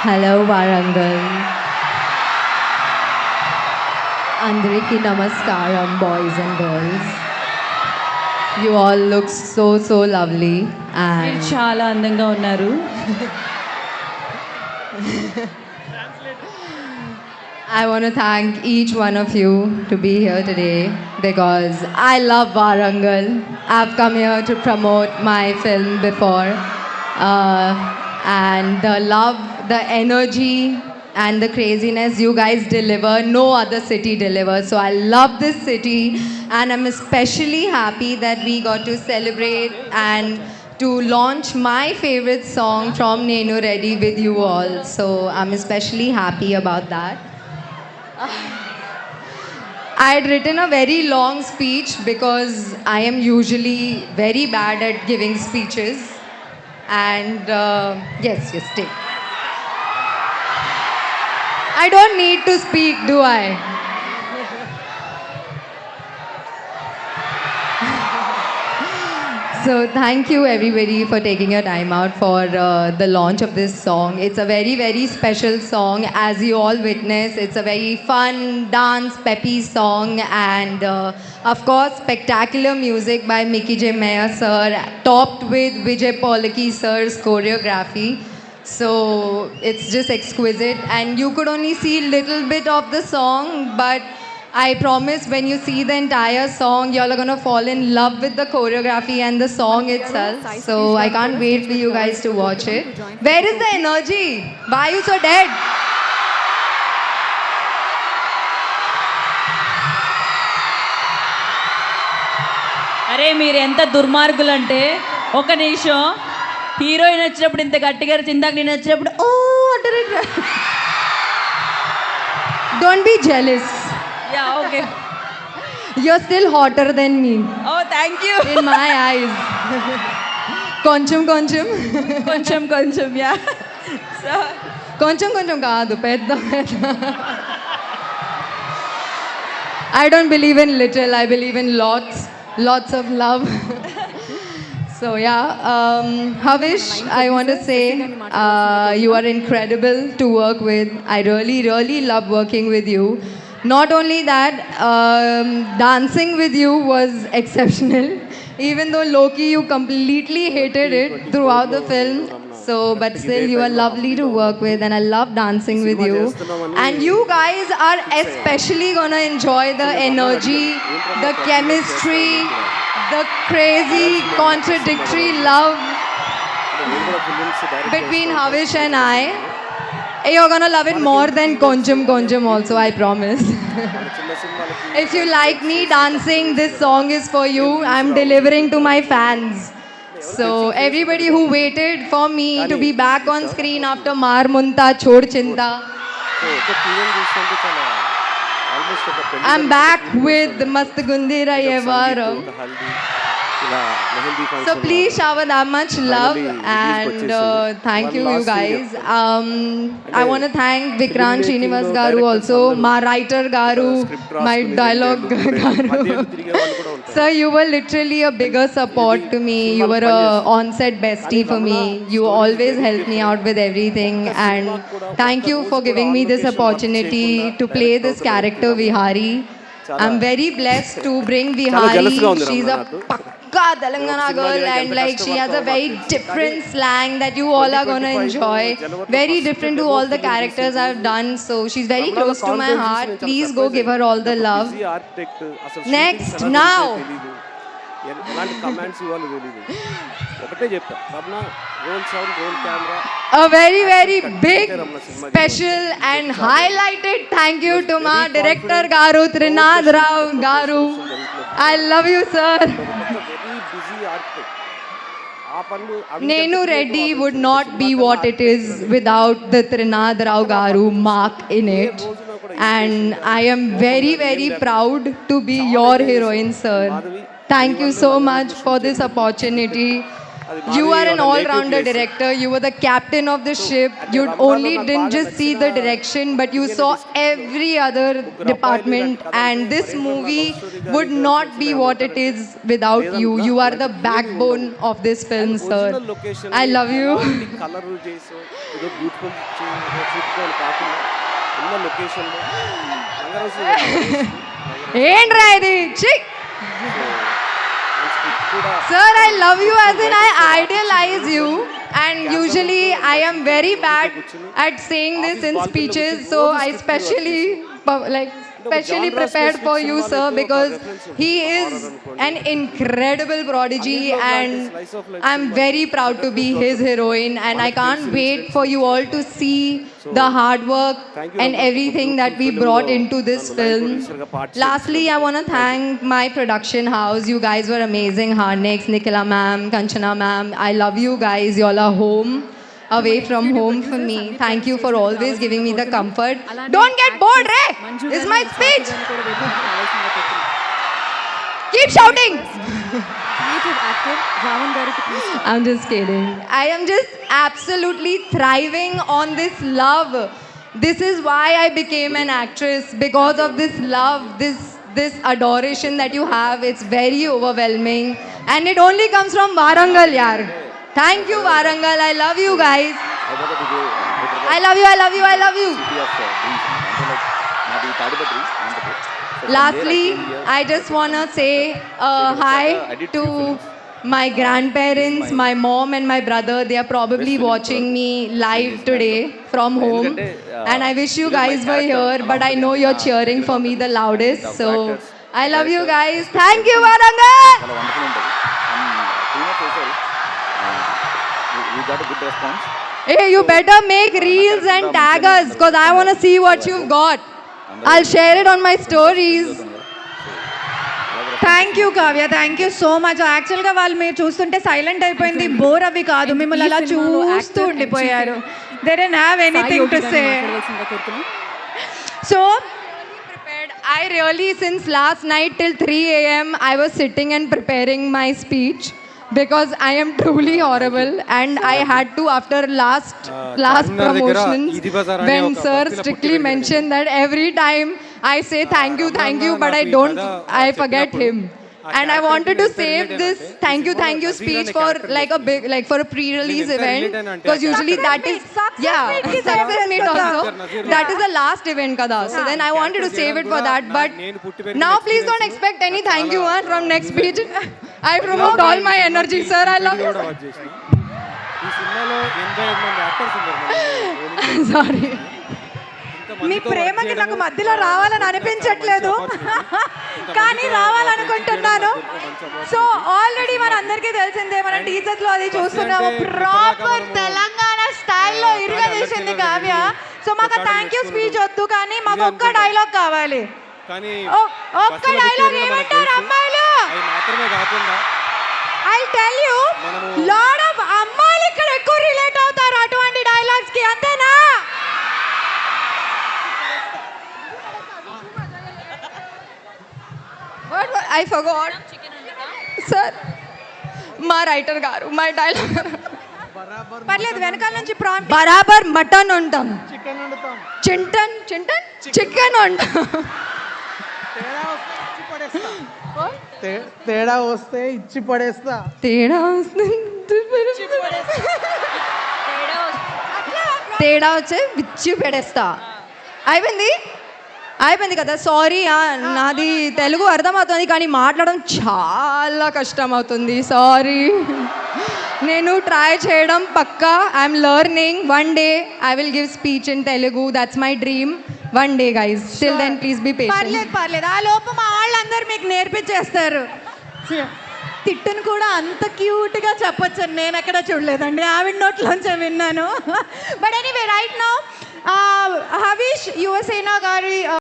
Hello, Warangal. Andriki Namaskaram, boys and girls. You all look so lovely. మీరు And చాలా అందంగా ఉన్నారు. I want to thank each one of you to be here today because I love Warangal. I've come here to promote my film before. And the love, the energy, and the craziness you guys deliver, no other city delivers. So I love this city, and I'm especially happy that we got to celebrate and to launch my favorite song from Nenu Reddy with you all. So I'm especially happy about that. I had written a very long speech because I am usually very bad at giving speeches. And yes, take. I don't need to speak, do I? So thank you everybody for taking your time out for the launch of this song. It's a very special song, as you all witness. It's a very fun, dance, peppy song, and of course, spectacular music by Mickey J. Meyer sir, topped with Vijay Polaki sir's choreography. So it's just exquisite, and you could only see a little bit of the song, but I promise when you see the entire song, you're gonna fall in love with the choreography and the song itself. So I can't wait for you guys to watch it. Where is the energy? Why are you so dead? అరే మీరు ఎంత దుర్మార్గులంటే ఒక నిమిషం heroine వచ్చినప్పుడు ఇంత గట్టిగా ఇందాక నేను వచ్చినప్పుడు ఓ అంటారు. Don't be jealous. Yeah okay. You're still hotter than me oh thank you. in my eyes. కొంచెం కొంచెం కొంచెం కొంచెం యా. సో కొంచెం కొంచెం కాదు పెద్ద పెద్ద. I don't believe in little, I believe in lots of love. So yeah, Havish, I want to say you are incredible to work with. I really love working with you. Not only that, dancing with you was exceptional. Even though Loki, you completely hated it throughout the film. So, but still, you are lovely to work with, and I love dancing with you. And you guys are especially gonna enjoy the energy, the chemistry, the crazy, contradictory love between Havish and I. You're gonna love it more than Koncham Koncham also, I promise. If you like me dancing, this song is for you. I'm delivering to my fans. So everybody who waited for me to be back on screen after Mar Munta Chod Chinta, I'm back with Mast Gundira Yevaram. So please shower that much love and thank you guys. I want to thank Vikrant Srinivas Garu also, my writer Garu, my dialogue Garu. Sir, you were literally a bigger support to me. You were a on-set bestie for me. You always helped me out with everything, and thank you for giving me this opportunity to play this character Vihari. I'm very blessed to bring Vihari. She's a pakka Telangana girl, and like she has a very different slang that you all are gonna enjoy. Very different to all the characters I've done. So she's very close to my heart. Please go give her all the love. Next, now. ఎలాంటి commands ఇవ్వాలి తెలియదు. ఒకటే చెప్పా Ramana, roll sound, roll camera. A very big, special and highlighted thank you to my director Garu, Trinad Rao Garu. I love you, sir. Very busy architect. ఆ పనులు Nenu Reddy would not be what it is without the Trinad Rao Garu mark in it. And I am very proud to be your heroine, sir. Thank you so much for this opportunity. అది You మాది are an వాళ్ళ all-rounder native place. director. You were the captain of the ship. అంటే You రంగాలో only నాకు didn't బాగా just see the నచ్చిన direction, but you Indian saw district every other department. And this movie would not be what it is without you. You are the backbone of this film, sir. Original location I love you. Colour చేసి ఏదో beautiful చూపించాలి కాకుండా ఉన్న location ఏంట్రా ఇది ఛీ! కూడా Sir, I love you as in I idealize you. And usually I am very bad at saying this in speeches, so I specially prepared for you, sir, because he is an incredible prodigy and I'm very proud to be his heroine, and I can't wait for you all to see the hard work and everything that we brought into this film. Lastly, I want to thank my production house. You guys were amazing. Harnex, Nicola ma'am, Kanchana ma'am. I love you guys. You all are home. Away from home for me. Thank you for always giving me the comfort. Don't get bored, Ray! It's my speech! Keep shouting! I'm just kidding. I am just absolutely thriving on this love. This is why I became an actress. Because of this love, this adoration that you have, it's very overwhelming. And it only comes from Warangal, yaar. Thank you, Warangal. I love you guys. I love you, I love you, I love you. Lastly, I just want to say hi to my grandparents, my mom and my brother. They are probably watching me live today from home. And I wish you guys were here, but I know you're cheering for me the loudest. So I love you guys. Thank you, Warangal. We got a good response. Hey, you better make reels and tag us because I want to see what you've got. I'll share it on my stories. Thank you Kavya, thank you so much. యాక్చువల్గా వాళ్ళు మీరు చూస్తుంటే silent అయిపోయింది, bore అవి కాదు, మిమ్మల్ని అలా చూస్తూ ఉండిపోయారు. They don't have anything to say. So I really, since last night till 3 a.m., I was sitting and preparing my speech because I am truly horrible and I had to, after last promotions, when sir strictly mentioned that every time I say thank you, but I forget him. And I wanted to save this thank you speech for for a pre-release event, because usually that is success meet also, that is the last event kada. So then I wanted to save it for that, but now please don't expect any thank you from next speech. I removed all my energy, sir. I love you. ఈ సినిమాలో 85 మంది actors ఉన్నారు. Sorry. మీ ప్రేమకి నాకు మధ్యలో రావాలని అనిపించట్లేదు, కానీ రావాలనుకుంటున్నాను. సో ఆల్రెడీ మన అందరికీ తెలిసిందే, మన టీచర్స్ లో అది చూస్తున్నాము, ప్రాపర్ తెలంగాణ స్టైల్లో ఇరగదీసింది కావ్య. సో మాకు థ్యాంక్ యూ స్పీచ్ వద్దు, కానీ మాకు ఒక్క డైలాగ్ కావాలి. కానీ ఒక్క డైలాగ్ ఏమంటారు అమ్మాయిలు? అవి మాత్రమే కాకుండా I tell you, lot of అమ్మాయిలు ఇక్కడ ఎక్కువ రిలేట్ అవుతారు అటువంటి డైలాగ్స్ కి, అంతేనా? What? I forgot. Sir, మా రైటర్ గారు, మా డైలాగ్ పర్లేదు, వెనకాల నుంచి ప్రాంప్ట్. బరాబర్ మటన్ ఉంటాం, చికెన్ ఉంటాం. తేడా వస్తే ఇచ్చి పడేస్తా. తేడా వచ్చే విచ్చి పెడేస్తా. అయిపోయింది కదా. సారీ, నాది తెలుగు అర్థమవుతుంది కానీ మాట్లాడడం చాలా కష్టం అవుతుంది. సారీ, నేను ట్రై చేయడం పక్కా. I'm learning. One day I will give speech in Telugu. That's my dream. One day guys. Till then please be patient. పర్లేదు, ఆ లోపు మా వాళ్ళందరూ మీకు నేర్పించేస్తారు. తిట్టును కూడా అంత క్యూట్గా చెప్పొచ్చు నేను ఎక్కడ చూడలేదండి, ఆవిడ నోట్లోంచి విన్నాను. But anyway, right now Havish Yuvasena గారి